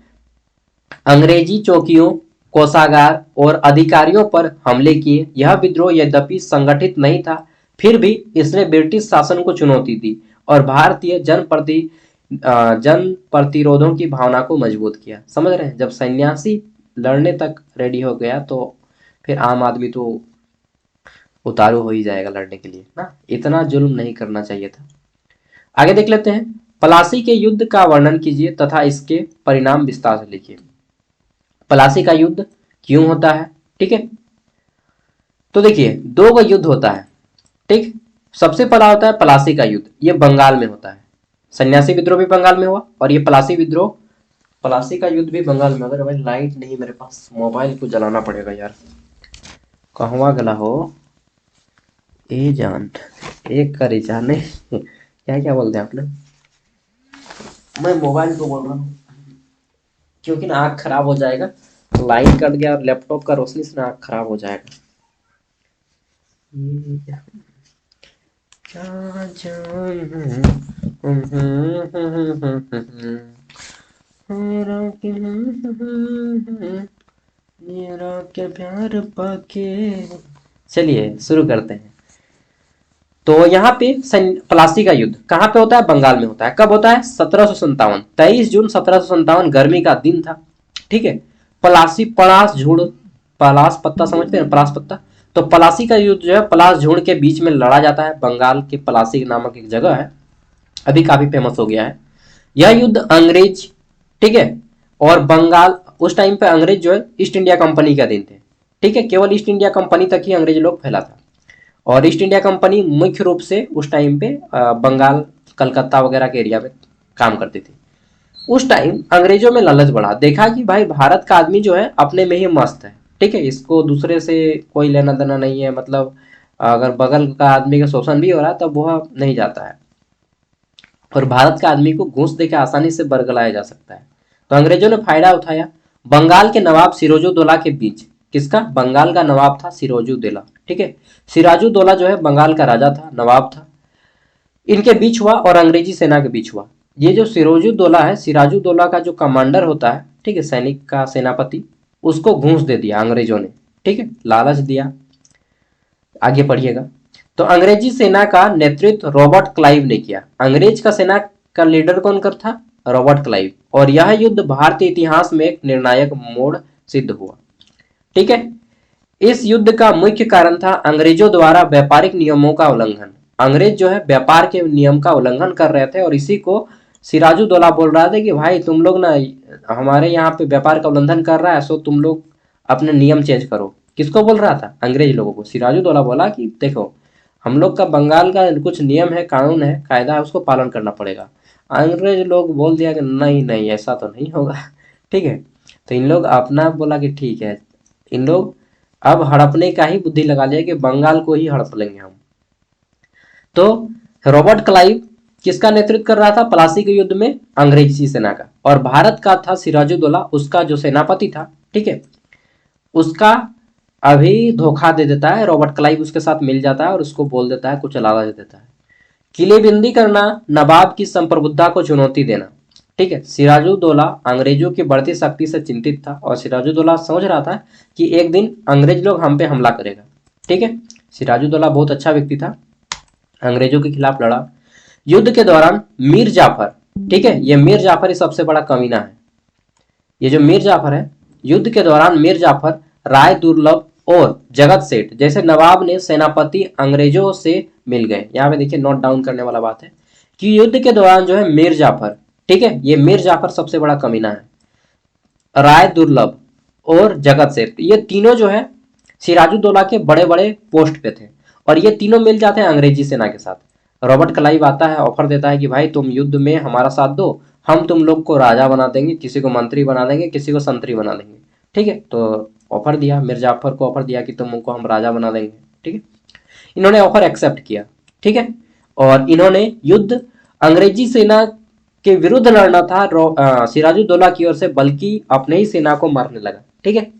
अंग्रेजी चौकियों, कोषागार और अधिकारियों पर हमले किए। यह विद्रोह यद्यपि संगठित नहीं था, फिर भी इसने ब्रिटिश शासन को चुनौती दी और भारतीय जन प्रतिरोधों की भावना को मजबूत किया। समझ रहे हैं, जब सन्यासी लड़ने तक रेडी हो गया तो फिर आम आदमी तो उतारू हो ही जाएगा लड़ने के लिए ना। इतना जुल्म नहीं करना चाहिए था। आगे देख लेते हैं, प्लासी के युद्ध का वर्णन कीजिए तथा इसके परिणाम विस्तार से लिखिए। प्लासी का युद्ध क्यों होता है? ठीक है, तो देखिए दो का युद्ध होता है। ठीक, सबसे पहला होता है प्लासी का युद्ध, ये बंगाल में होता है। सन्यासी विद्रोह भी बंगाल में हुआ और ये प्लासी विद्रोह, प्लासी का युद्ध भी बंगाल में। अगर भाई लाइट नहीं मेरे पास, मोबाइल को जलाना पड़ेगा यार। कहवा गला हो ए जान, एक का रिचार्ज नहीं क्या क्या बोलते हैं आपने? मैं मोबाइल को बोल रहा हूँ क्योंकि ना आँख खराब हो जाएगा। लाइन कट गया और लैपटॉप का रोशनी से ना आँख खराब हो जाएगा। क्या मेरा क्या प्यार पाके। चलिए शुरू करते हैं। तो यहाँ पे प्लासी का युद्ध कहाँ पे होता है? बंगाल में होता है। कब होता है? 1757, 23 जून 1757, गर्मी का दिन था। ठीक है, पलासी, पलास झुड़, पलास पत्ता समझते हैं, पलास पत्ता। तो पलासी का युद्ध जो है पलास झुड़ के बीच में लड़ा जाता है। बंगाल के पलासी नामक एक जगह है, अभी काफी फेमस हो गया है यह युद्ध। अंग्रेज, ठीक है, और बंगाल, उस टाइम पे अंग्रेज जो है ईस्ट इंडिया कंपनी के अधीन थे। ठीक है, केवल ईस्ट इंडिया कंपनी तक ही अंग्रेज लोग फैला था। और ईस्ट इंडिया कंपनी मुख्य रूप से उस टाइम पे बंगाल, कलकत्ता वगैरह के एरिया में काम करती थी। उस टाइम अंग्रेजों में लालच बढ़ा, देखा कि भाई भारत का आदमी जो है अपने में ही मस्त है। ठीक है, इसको दूसरे से कोई लेना देना नहीं है, मतलब अगर बगल का आदमी का शोषण भी हो रहा है तब वह नहीं जाता है, और भारत के आदमी को घूस देकर आसानी से बरगलाया जा सकता है। तो अंग्रेजों ने फायदा उठाया। बंगाल के नवाब सिराजुद्दौला के बीच, किसका? बंगाल का नवाब था सिराजुद्दौला। ठीक है, सिराजुद्दौला जो है बंगाल का राजा था, नवाब था, इनके बीच हुआ और अंग्रेजी सेना के बीच हुआ। ये जो सिराजुद्दौला है, सिराजुद्दौला का जो कमांडर होता है, ठीक है, सैनिक का सेनापति, उसको घूस दे दिया अंग्रेजों ने। ठीक है, लालच दिया। आगे पढ़िएगा। तो अंग्रेजी सेना का नेतृत्व रॉबर्ट क्लाइव ने किया। अंग्रेज का सेना का लीडर कौन कर था? Robert Clive. और यह युद्ध भारतीय इतिहास में एक निर्णायक मोड़ सिद्ध हुआ। ठीक है, इस युद्ध का मुख्य कारण था अंग्रेजों द्वारा व्यापारिक नियमों का उल्लंघन। अंग्रेज जो है व्यापार के नियम का उल्लंघन कर रहे थे और इसी को सिराजुद्दौला बोल रहा था कि भाई तुम लोग ना हमारे यहाँ पे व्यापार का उल्लंघन कर रहा है, सो तुम लोग अपने नियम चेंज करो। किसको बोल रहा था? अंग्रेज लोगों को। सिराजुद्दौला बोला कि देखो हम लोग का बंगाल का कुछ नियम है, कानून है, कायदा है, उसको पालन करना पड़ेगा। अंग्रेज लोग बोल दिया कि नहीं नहीं ऐसा तो नहीं होगा। ठीक है, तो इन लोग अपना बोला कि ठीक है, इन लोग अब हड़पने का ही बुद्धि लगा लिया कि बंगाल को ही हड़प लेंगे हम। तो रॉबर्ट क्लाइव किसका नेतृत्व कर रहा था प्लासी के युद्ध में? अंग्रेजी सेना का। और भारत का था सिराजुद्दौला, उसका जो सेनापति था, ठीक है, उसका अभी धोखा दे देता है रॉबर्ट क्लाइव, उसके साथ मिल जाता है और उसको बोल देता है, कुछ लालच दे देता है। किलेबंदी करना, नवाब की संप्रभुता को चुनौती देना। ठीक है, सिराजुद्दौला अंग्रेजों की बढ़ती शक्ति से चिंतित था और सिराजुद्दौला समझ रहा था कि एक दिन अंग्रेज लोग हम पे हमला करेगा। ठीक है, सिराजुद्दौला बहुत अच्छा व्यक्ति था, अंग्रेजों के खिलाफ लड़ा। युद्ध के दौरान मीर जाफर, ठीक है, ये मीर जाफर ही सबसे बड़ा कमीना है। ये जो मीर जाफर है, युद्ध के दौरान मीर जाफर, राय दुर्लभ और जगत सेठ जैसे नवाब ने सेनापति अंग्रेजों से मिल गए। यहाँ पे देखिए नोट डाउन करने वाला बात है कि युद्ध के दौरान जो है मीर जाफर, ठीक है, ये मीर जाफर सबसे बड़ा कमीना है, राय दुर्लभ और जगत सेठ, ये तीनों जो है सिराजुद्दौला के बड़े बड़े पोस्ट पे थे और ये तीनों मिल जाते हैं अंग्रेजी सेना के साथ। रॉबर्ट क्लाइव आता है, ऑफर देता है कि भाई तुम युद्ध में हमारा साथ दो, हम तुम लोग को राजा बना देंगे, किसी को मंत्री बना देंगे, किसी को संतरी बना देंगे। ठीक है, तो ऑफर दिया, मिर्जा जाफर को ऑफर दिया कि तुमको हम राजा बना देंगे। ठीक है, इन्होंने ऑफर एक्सेप्ट किया। ठीक है, और इन्होंने युद्ध अंग्रेजी सेना के विरुद्ध लड़ना था सिराजुद्दौला की ओर से, बल्कि अपने ही सेना को मारने लगा। ठीक है,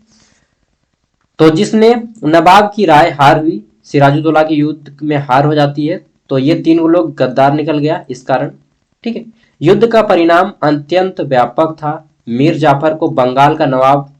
तो जिसने नवाब की राय हार हुई, सिराजुद्दौला की युद्ध में हार हो जाती है, तो ये तीन लोग गद्दार निकल गया इस कारण। ठीक है, युद्ध का परिणाम अत्यंत व्यापक था। मीर जाफर को बंगाल का नवाब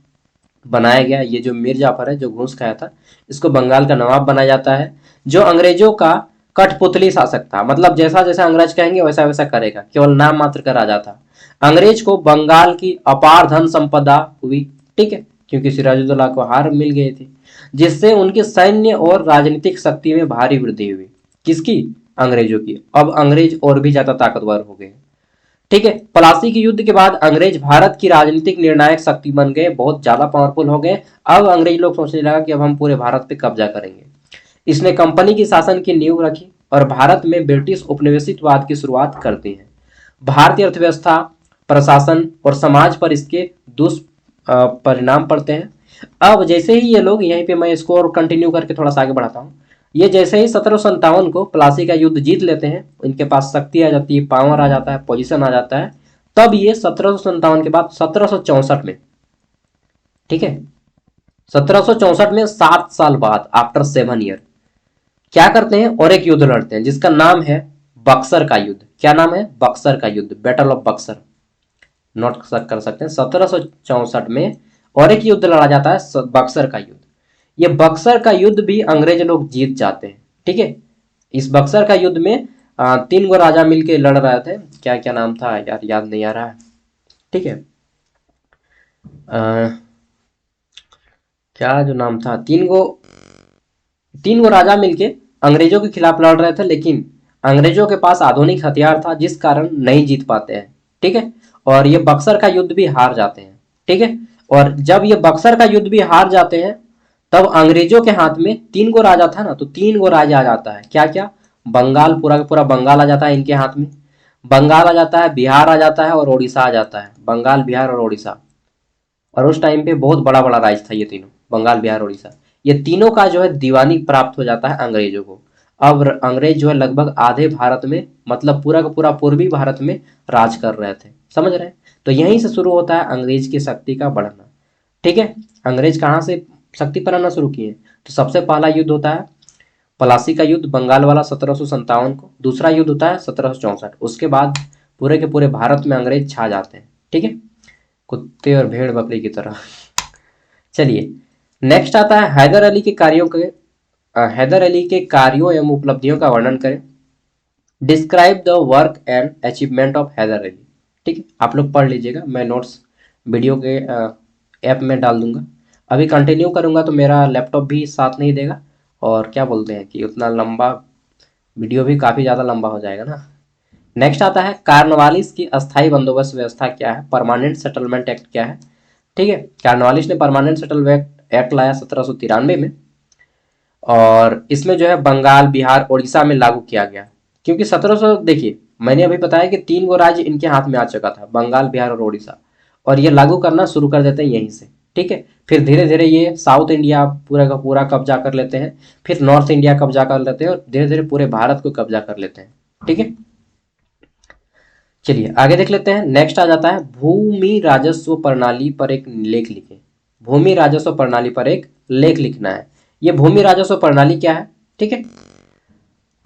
बनाया गया। ये जो मीर जाफर है जो घूस खाया था, इसको बंगाल का नवाब बनाया जाता है, जो अंग्रेजों का कठपुतली शासक था। मतलब जैसा जैसा अंग्रेज कहेंगे वैसा वैसा करेगा, केवल नाम मात्र का राजा था। अंग्रेज को बंगाल की अपार धन संपदा हुई। ठीक है, क्योंकि सिराजुद्दौला को हार मिल गई थी, जिससे उनकी सैन्य और राजनीतिक शक्ति में भारी वृद्धि हुई। किसकी? अंग्रेजों की। अब अंग्रेज और भी ज्यादा ताकतवर हो गए। ठीक है, प्लासी के युद्ध के बाद अंग्रेज भारत की राजनीतिक निर्णायक शक्ति बन गए, बहुत ज्यादा पावरफुल हो गए। अब अंग्रेज लोग सोचने लगा कि अब हम पूरे भारत पे कब्जा करेंगे। इसने कंपनी की शासन की नींव रखी और भारत में ब्रिटिश उपनिवेशवाद की शुरुआत करती है। भारतीय अर्थव्यवस्था, प्रशासन और समाज पर इसके दुष्परिणाम पड़ते हैं। अब जैसे ही ये लोग, यहीं पे मैं इसको और कंटिन्यू करके थोड़ा सा आगे बढ़ाता हूँ। ये जैसे ही 1757 को प्लासी का युद्ध जीत लेते हैं, इनके पास शक्ति आ जाती है, पावर आ जाता है, पोजीशन आ जाता है। तब ये 1757 के बाद 1764 में, ठीक है, 1764 में 7 साल बाद, आफ्टर 7 ईयर, क्या करते हैं और एक युद्ध लड़ते हैं जिसका नाम है बक्सर का युद्ध। क्या नाम है? बक्सर का युद्ध, बैटल ऑफ बक्सर। नोट कर सकते हैं 1764 में और एक युद्ध लड़ा जाता है, बक्सर का युद्ध। ये बक्सर का युद्ध भी अंग्रेज लोग जीत जाते हैं। ठीक है, इस बक्सर का युद्ध में 3 गो राजा मिलके लड़ रहे थे। क्या क्या नाम था यार, याद नहीं आ रहा है। ठीक है, क्या जो नाम था, 3 गो राजा मिलके अंग्रेजों के खिलाफ लड़ रहे थे, लेकिन अंग्रेजों के पास आधुनिक हथियार था जिस कारण नहीं जीत पाते हैं। ठीक है, और ये बक्सर का युद्ध भी हार जाते हैं। ठीक है, और जब ये बक्सर का युद्ध भी हार जाते हैं, तब अंग्रेजों के हाथ में 3 गो राजा था ना, तो 3 गो राजा आ जाता है। क्या क्या? बंगाल, पूरा का पूरा बंगाल आ जाता है इनके हाथ में। बंगाल आ जाता है, बिहार आ जाता है और उड़ीसा आ जाता है। बंगाल, बिहार और उड़ीसा। और उस टाइम पे बहुत बड़ा बड़ा राज्य था ये तीनों, बंगाल, बिहार, उड़ीसा। ये तीनों का जो है दीवानी प्राप्त हो जाता है अंग्रेजों को। अब अंग्रेज जो है लगभग आधे भारत में, मतलब पूरा का पूरा पूर्वी भारत में राज कर रहे थे। समझ रहे हैं? तो यहीं से शुरू होता है अंग्रेज की शक्ति का बढ़ना। ठीक है, अंग्रेज कहाँ से शक्ति बनाना शुरू किए? तो सबसे पहला युद्ध होता है प्लासी का युद्ध, बंगाल वाला, 1757 को। दूसरा युद्ध होता है 1764। उसके बाद पूरे के पूरे भारत में अंग्रेज छा जाते हैं। ठीक है, कुत्ते और भेड़ बकरी की तरह। चलिए, नेक्स्ट आता है हैदर अली के कार्यों एवं उपलब्धियों का वर्णन करें। Describe the work and achievement of Hyder Ali. ठीक है, आप लोग पढ़ लीजिएगा, मैं नोट्स वीडियो के ऐप में डाल दूंगा। अभी कंटिन्यू करूंगा तो मेरा लैपटॉप भी साथ नहीं देगा, और क्या बोलते हैं कि उतना लंबा वीडियो भी काफ़ी ज़्यादा लंबा हो जाएगा ना। नेक्स्ट आता है कार्नवालिस की अस्थायी बंदोबस्त व्यवस्था क्या है, परमानेंट सेटलमेंट एक्ट क्या है। ठीक है, कार्नवालिस ने परमानेंट सेटलमेंट एक्ट लाया 1793 में, और इसमें जो है बंगाल, बिहार, उड़ीसा में लागू किया गया। क्योंकि 1700, देखिए मैंने अभी बताया कि 3 गो राज्य इनके हाथ में आ चुका था, बंगाल, बिहार और उड़ीसा, और ये लागू करना शुरू कर देते हैं यहीं से। ठीक है, फिर धीरे धीरे ये साउथ इंडिया पूरा का पूरा कब्जा कर लेते हैं, फिर नॉर्थ इंडिया कब्जा कर लेते हैं, और धीरे धीरे पूरे भारत को कब्जा कर लेते हैं। ठीक है, चलिए आगे देख लेते हैं। नेक्स्ट आ जाता है भूमि राजस्व प्रणाली पर एक लेख लिखें। भूमि राजस्व प्रणाली पर एक लेख लिखना है। ये भूमि राजस्व प्रणाली क्या है? ठीक है,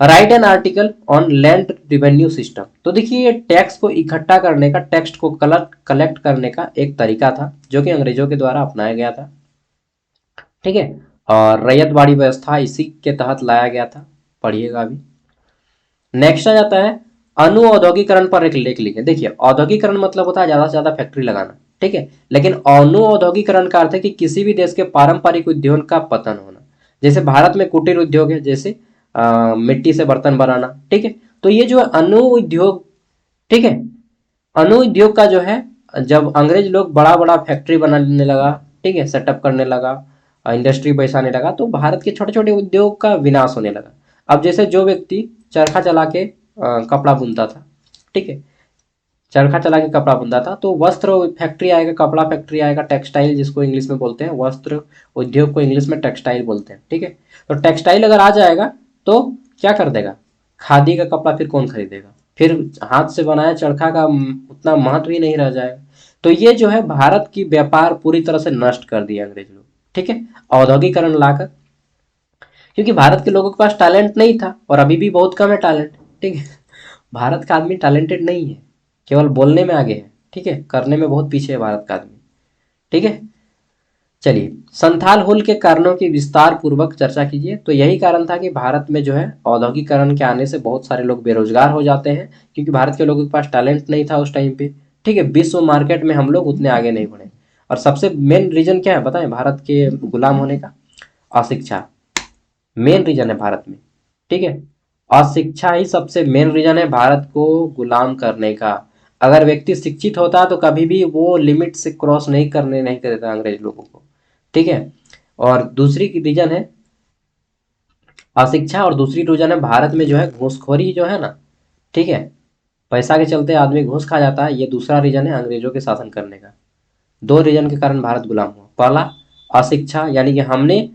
right an article on land revenue system. तो देखिए, ये टैक्स को इकट्ठा करने का, टैक्स को कलेक्ट करने का एक तरीका था जो कि अंग्रेजों के द्वारा अपनाया गया था। ठीक है, और रैयतवाड़ी व्यवस्था इसी के तहत लाया गया था, पढ़िएगा अभी। नेक्स्ट आ जाता है अनु औद्योगिकरण पर एक लेख लिखें। देखिए, औद्योगिकरण मतलब होता है ज्यादा से ज्यादा फैक्ट्री लगाना। ठीक है, लेकिन अनु औद्योगिकरण का अर्थ है कि किसी भी देश के पारंपरिक उद्योग का पतन होना। जैसे भारत में कुटीर उद्योग है, जैसे मिट्टी से बर्तन बनाना। ठीक है, तो ये जो अनु उद्योग, ठीक है, अनु उद्योग का जो है, जब अंग्रेज लोग बड़ा बड़ा फैक्ट्री बनाने लगा, ठीक है, सेटअप करने लगा, इंडस्ट्री बैसाने लगा, तो भारत के छोटे छोटे उद्योग का विनाश होने लगा। अब जैसे जो व्यक्ति चरखा चला के कपड़ा बुनता था, ठीक है, चरखा चला के कपड़ा बुनता था, तो वस्त्र फैक्ट्री आएगा, कपड़ा फैक्ट्री आएगा, टेक्सटाइल जिसको इंग्लिश में बोलते हैं, वस्त्र उद्योग को इंग्लिश में टेक्सटाइल बोलते हैं, ठीक है। तो टेक्सटाइल अगर आ जाएगा तो क्या कर देगा, खादी का कपड़ा फिर कौन खरीदेगा, फिर हाथ से बनाया चरखा का उतना महत्व ही नहीं रह जाएगा। तो ये जो है भारत की व्यापार पूरी तरह से नष्ट कर दिया अंग्रेज लोग, ठीक है, औद्योगिकरण लाकर। क्योंकि भारत के लोगों के पास टैलेंट नहीं था, और अभी भी बहुत कम है टैलेंट, ठीक है। भारत का आदमी टैलेंटेड नहीं है, केवल बोलने में आगे है, ठीक है, करने में बहुत पीछे है भारत का आदमी, ठीक है। चलिए, संथाल हुल के कारणों की विस्तार पूर्वक चर्चा कीजिए। तो यही कारण था कि भारत में जो है औद्योगिकरण के आने से बहुत सारे लोग बेरोजगार हो जाते हैं, क्योंकि भारत के लोगों के पास टैलेंट नहीं था उस टाइम पे, ठीक है। विश्व मार्केट में हम लोग उतने आगे नहीं बढ़े। और सबसे मेन रीजन क्या है बताएं भारत के गुलाम होने का, अशिक्षा मेन रीजन है भारत में, ठीक है। अशिक्षा ही सबसे मेन रीजन है भारत को गुलाम करने का। अगर व्यक्ति शिक्षित होता तो कभी भी वो लिमिट से क्रॉस नहीं कर देता अंग्रेज लोगों को, ठीक है। और दूसरी की रीजन है अशिक्षा, और दूसरी रीजन है भारत में जो है घूसखोरी जो है ना, ठीक है, पैसा के चलते आदमी घूस खा जाता है। ये दूसरा रीजन है अंग्रेजों के शासन करने का। दो रीजन के कारण भारत गुलाम हुआ। पहला अशिक्षा, यानी कि हमने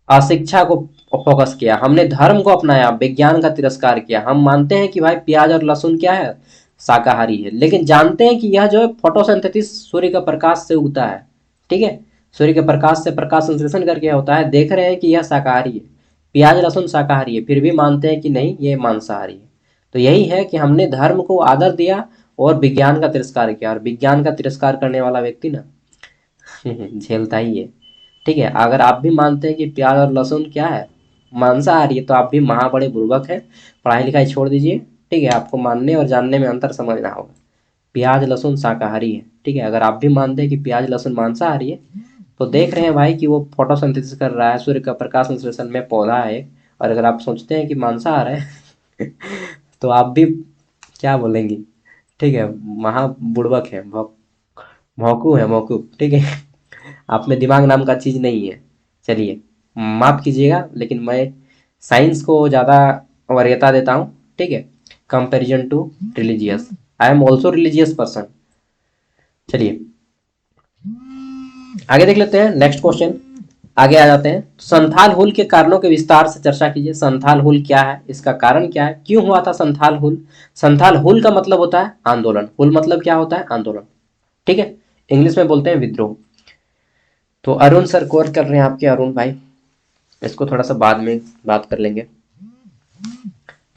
अशिक्षा को फोकस किया, हमने धर्म को अपनाया, विज्ञान का तिरस्कार किया। हम मानते हैं कि भाई प्याज और लहसुन क्या है, शाकाहारी है, लेकिन जानते हैं कि यह जो है फोटोसिंथेसिस सूर्य का प्रकाश से उगता है, ठीक है, सूर्य के प्रकाश से प्रकाश संश्लेषण करके होता है। देख रहे हैं कि यह शाकाहारी है, प्याज लहसुन शाकाहारी है, फिर भी मानते हैं कि नहीं ये मांसाहारी है। तो यही है कि हमने धर्म को आदर दिया और विज्ञान का तिरस्कार किया, और विज्ञान का तिरस्कार करने वाला व्यक्ति ना झेलता ही है, ठीक है। अगर आप भी मानते हैं कि प्याज और लहसुन क्या है, मांसाहारी है, तो आप भी महा बड़े बुर्बक हैं। पढ़ाई लिखाई छोड़ दीजिए, ठीक है, आपको मानने और जानने में अंतर समझना होगा। प्याज लहसुन शाकाहारी है, ठीक है। अगर आप भी मानते हैं कि प्याज लहसुन मांसाहारी है, तो देख रहे हैं भाई कि वो फोटोसिंथेसिस कर रहा है, सूर्य का प्रकाश संश्लेषण में पौधा है। और अगर आप सोचते हैं कि मांसाहार है तो आप भी क्या बोलेंगे, ठीक है, महा बुड़बक है, भौंकू है, मौकू, ठीक है। आप में दिमाग नाम का चीज़ नहीं है। चलिए, माफ़ कीजिएगा, लेकिन मैं साइंस को ज़्यादा वरीयता देता हूँ, ठीक है, comparison to religious. I am also religious person. चलिए आगे देख लेते हैं नेक्स्ट क्वेश्चन। आगे आ जाते हैं। संथाल हुल के कारणों के विस्तार से चर्चा कीजिए। संथाल हुल क्या है, इसका कारण क्या है, क्यों हुआ था संथाल हुल। संथाल हुल का मतलब होता है आंदोलन। हुल मतलब क्या होता है, आंदोलन, ठीक है, इंग्लिश में बोलते हैं विद्रोह। तो अरुण सर कोर कर रहे हैं आपके, अरुण भाई, इसको थोड़ा सा बाद में बात कर लेंगे,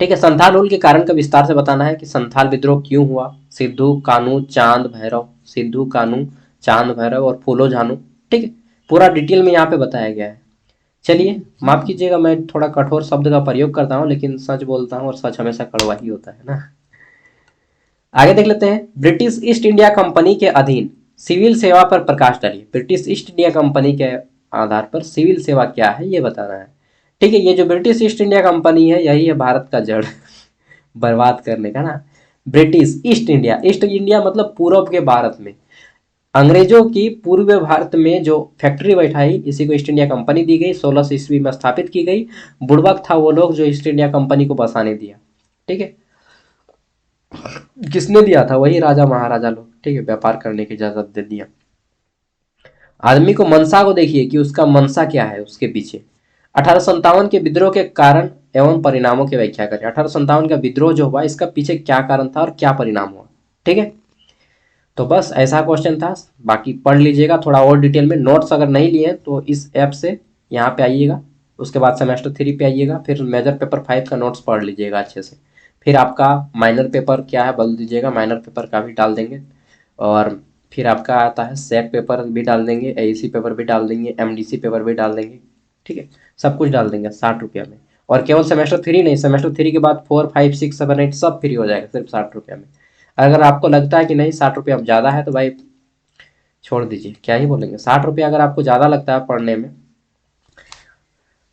ठीक है। संथाल हुल के कारण का विस्तार से बताना है कि संथाल विद्रोह क्यों हुआ। सिद्धू कानू चांद भैरव, सिद्धू कानू चांद भैरव और फूलो झानू, ठीक है, पूरा डिटेल में यहाँ पे बताया गया है। चलिए, माफ कीजिएगा मैं थोड़ा कठोर शब्द का प्रयोग करता हूँ, लेकिन सच बोलता हूँ और सच हमेशा कड़वा ही होता है ना। आगे देख लेते हैं। ब्रिटिश ईस्ट इंडिया कंपनी के अधीन सिविल सेवा पर प्रकाश डालिए। ब्रिटिश ईस्ट इंडिया कंपनी के आधार पर सिविल सेवा क्या है ये बताना है, ठीक है। ये जो ब्रिटिश ईस्ट इंडिया कंपनी है यही है भारत का जड़ बर्बाद करने का ना। British east India, east India मतलब पूर्व के भारत में, अंग्रेजों की पूर्व भारत में जो फैक्ट्री बैठाई, इसी को ईस्ट इंडिया कंपनी दी गई। 1600 ईस्वी में स्थापित की गई। बुड़बक था वो लोग जो ईस्ट इंडिया कंपनी को बसाने दिया, ठीक है। किसने दिया था, वही राजा महाराजा लोग, ठीक है, व्यापार करने की इजाजत दे दिया। आदमी को मनसा को देखिए कि उसका मनसा क्या है उसके पीछे। 1857 के विद्रोह के कारण एवं परिणामों की व्याख्या करें। 1857 का विद्रोह जो हुआ इसका पीछे क्या कारण था और क्या परिणाम हुआ, ठीक है। तो बस ऐसा क्वेश्चन था, बाकी पढ़ लीजिएगा थोड़ा और डिटेल में। नोट्स अगर नहीं लिए तो इस ऐप से यहाँ पे आइएगा, उसके बाद सेमेस्टर 3 पे आइएगा, फिर मेजर पेपर 5 का नोट्स पढ़ लीजिएगा अच्छे से। फिर आपका माइनर पेपर क्या है बदल दीजिएगा, माइनर पेपर का भी डाल देंगे। और फिर आपका आता है सेट पेपर भी डाल देंगे, एईसी पेपर भी डाल देंगे, एमडीसी पेपर भी डाल देंगे, ठीक है, सब कुछ डाल देंगे 60 रुपया में। और केवल सेमेस्टर 3 नहीं, सेमेस्टर 3 के बाद 4, 5, 6, 7, 8 सब फ्री हो जाएगा सिर्फ 60 रुपया में। अगर आपको लगता है कि नहीं 60 रुपया अब ज़्यादा है तो भाई छोड़ दीजिए, क्या ही बोलेंगे। 60 रुपया अगर आपको ज़्यादा लगता है पढ़ने में,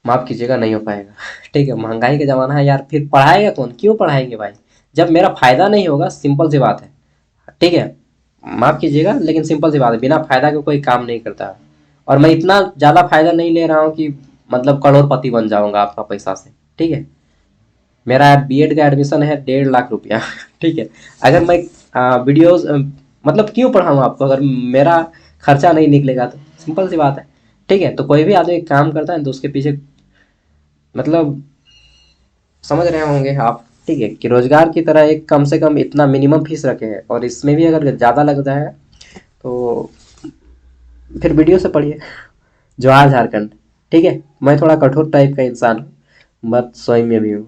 माफ़ कीजिएगा नहीं हो पाएगा ठीक है, महंगाई का ज़माना है यार, फिर पढ़ाएगा कौन, क्यों पढ़ाएंगे भाई जब मेरा फ़ायदा नहीं होगा। सिंपल सी बात है, ठीक है, माफ़ कीजिएगा लेकिन सिंपल सी बात है, बिना फ़ायदा के कोई काम नहीं करता है। और मैं इतना ज़्यादा फायदा नहीं ले रहा हूँ कि मतलब करोड़पति बन जाऊंगा आपका पैसा से, ठीक है। मेरा बीएड का एडमिशन है 1.5 लाख रुपया ठीक है। अगर मैं वीडियोस मतलब क्यों पढ़ाऊँ आपको अगर मेरा खर्चा नहीं निकलेगा तो, सिंपल सी बात है, ठीक है। तो कोई भी आदमी काम करता है तो उसके पीछे मतलब समझ रहे होंगे आप, ठीक है, कि रोजगार की तरह एक कम से कम इतना मिनिमम फीस रखे हैं, और इसमें भी अगर ज़्यादा लगता है तो फिर वीडियो से पढ़िए। जवाहर झारखंड, ठीक है। मैं थोड़ा कठोर टाइप का इंसान हूँ, मत स्वयं में भी हूँ।